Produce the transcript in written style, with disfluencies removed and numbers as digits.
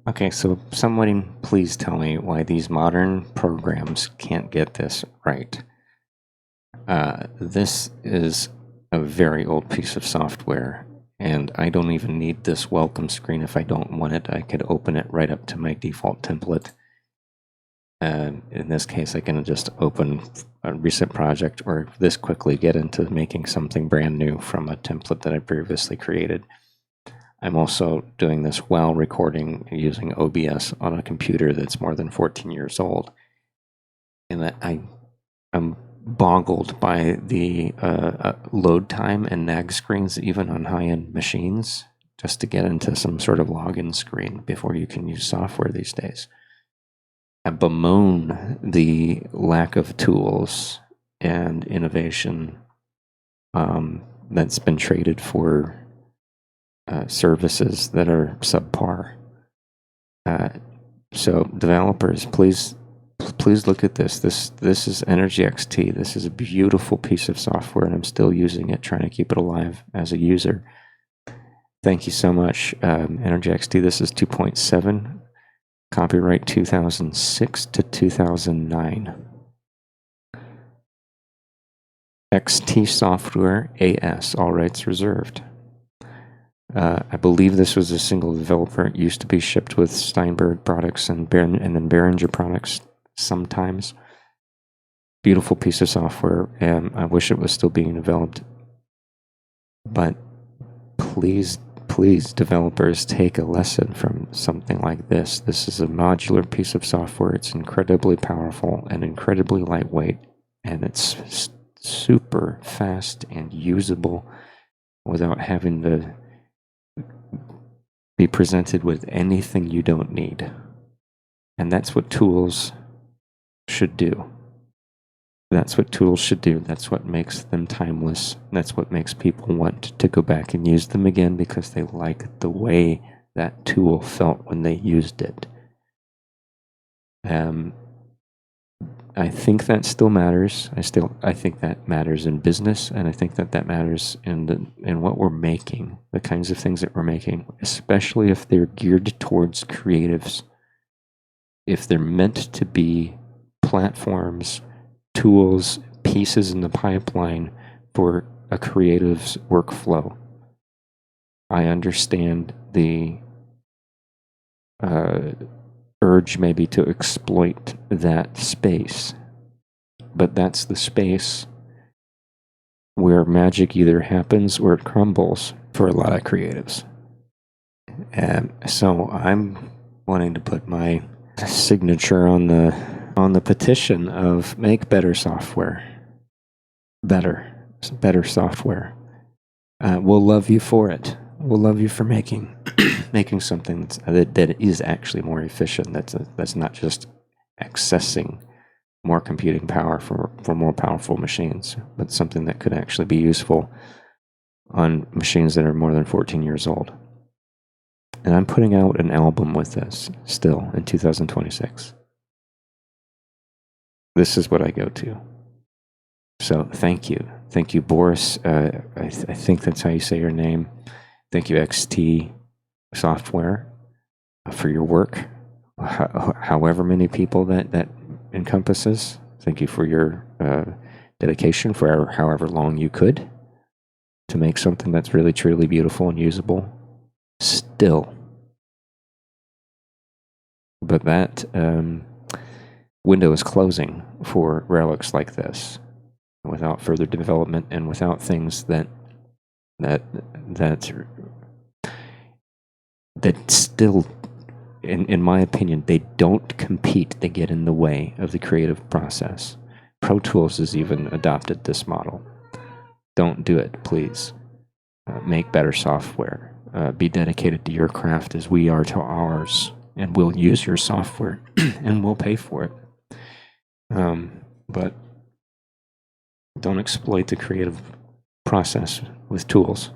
Okay, so somebody please tell me why these modern programs can't get this right. This is a very old piece of software, and I don't even need this welcome screen if I don't want it. I could open it right up to my default template. And in this case, I can just open a recent project or this quickly get into making something brand new from a template that I previously created. I'm also doing this while recording using OBS on a computer that's more than 14 years old. And I'm boggled by the load time and nag screens, even on high-end machines, just to get into some sort of login screen before you can use software these days. I bemoan the lack of tools and innovation that's been traded for services that are subpar. So developers, please look at this. This is Energy XT. This is a beautiful piece of software, and I'm still using it, trying to keep it alive as a user. Thank you so much, Energy XT. This is 2.7, copyright 2006 to 2009. XT Software AS, all rights reserved. I believe this was a single developer. It used to be shipped with Steinberg products and then Behringer products sometimes. Beautiful piece of software, and I wish it was still being developed. But please, developers, take a lesson from something like this. This is a modular piece of software. It's incredibly powerful and incredibly lightweight, and it's super fast and usable without having to be presented with anything you don't need. And that's what tools should do. That's what tools should do. That's what makes them timeless. That's what makes people want to go back and use them again, because they like the way that tool felt when they used it. I think that still matters. I think that matters in business, and I think that matters in what we're making, the kinds of things that we're making, especially if they're geared towards creatives. If they're meant to be platforms, tools, pieces in the pipeline for a creative's workflow. I understand the urge maybe to exploit that space, but that's the space where magic either happens or it crumbles for a lot of creatives. And so I'm wanting to put my signature on the petition of make better software. Better software. We'll love you for it. We'll love you for making something that is actually more efficient. That's not just accessing more computing power for more powerful machines, but something that could actually be useful on machines that are more than 14 years old. And I'm putting out an album with this still in 2026. This is what I go to. So thank you, Boris. I think that's how you say your name. Thank you, XT Software, for your work. However many people that encompasses. Thank you for your dedication for however long you could to make something that's really truly beautiful and usable. Still, but that window is closing for relics like this. Without further development and without things that still, in my opinion, they don't compete. They get in the way of the creative process. Pro Tools has even adopted this model. Don't do it, please. Make better software. Be dedicated to your craft as we are to ours, and we'll use your software and we'll pay for it. But don't exploit the creative process with tools.